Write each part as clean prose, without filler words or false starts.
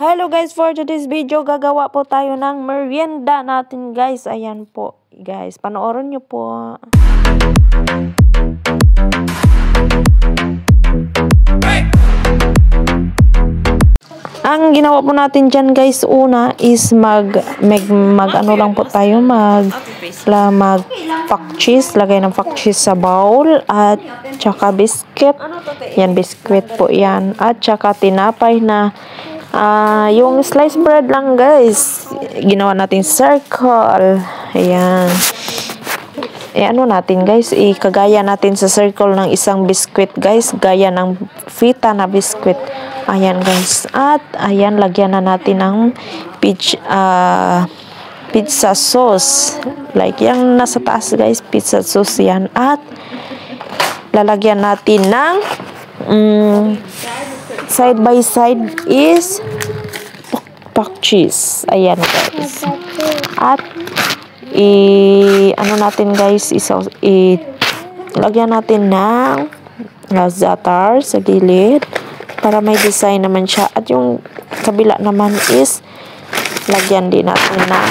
Hello guys, for today's video, gagawa po tayo ng merienda natin guys. Ayan po guys, panoorin nyo po. Ang ginawa po natin dyan guys, una is mag ano lang po tayo, mag pack cheese, lagay ng pack cheese sa bowl, at tsaka biscuit, yan biscuit po yan, at tsaka tinapay na yung sliced bread lang guys, ginawa natin circle, ayan. Ano natin guys, ikagaya natin sa circle ng isang biscuit guys, gaya ng fita na biscuit. Ayan guys, at ayan, lagyan na natin ng pizza sauce, like yung nasa taas guys, pizza sauce yan, at lalagyan natin ng side by side is pack cheese. Ayan guys, at ano natin guys, lagyan natin ng za'atar sa gilid para may design naman siya, at yung kabila naman is lagyan din natin ng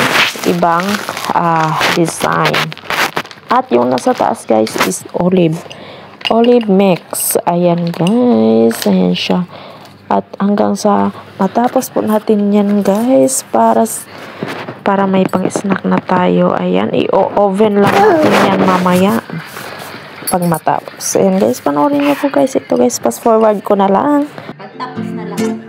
ibang design, at yung nasa taas guys is olive mix. Ayan guys, ayan siya, at hanggang sa matapos po natin yan guys, para may pang-snack na tayo. Ayan, i-oven lang natin yan mamaya pag matapos. Ayan guys, panoorin nyo po guys. Ito guys, fast forward ko na lang. Pagtapos na lang.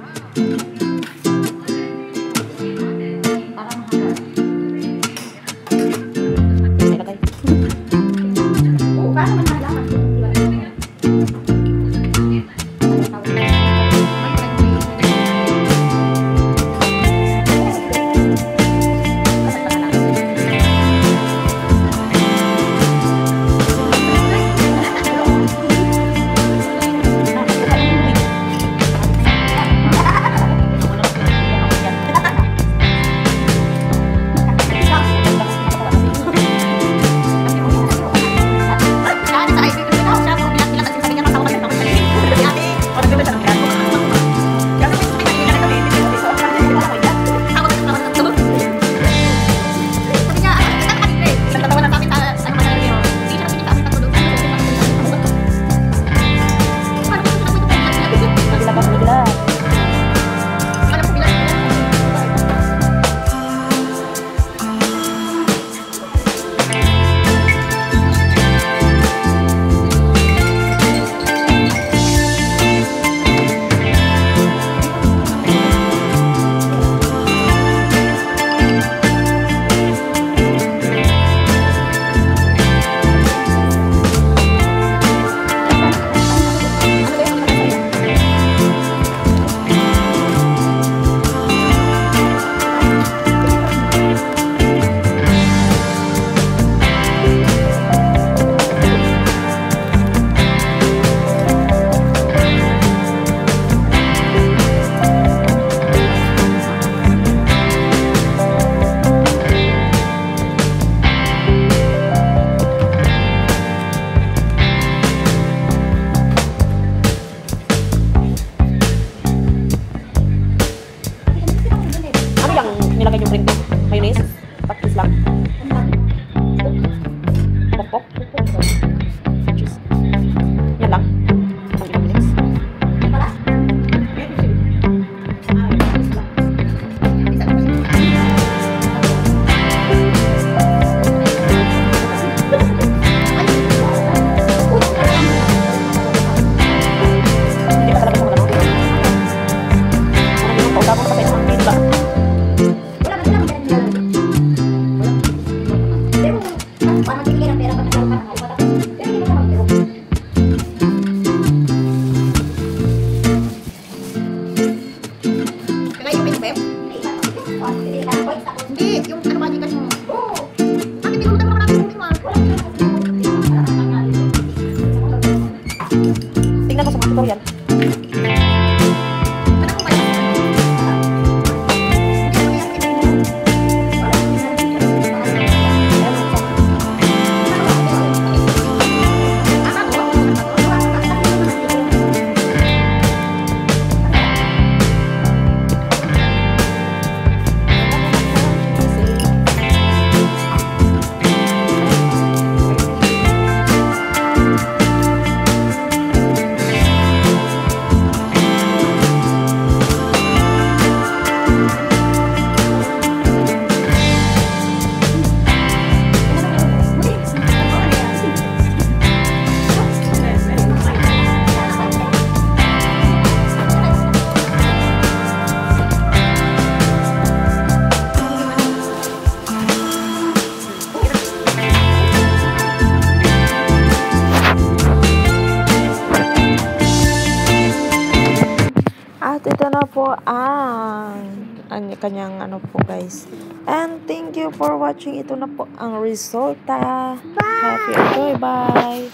ito na po ang kanyang ano po guys. And thank you for watching. Ito na po ang resulta. Happy enjoy. Bye!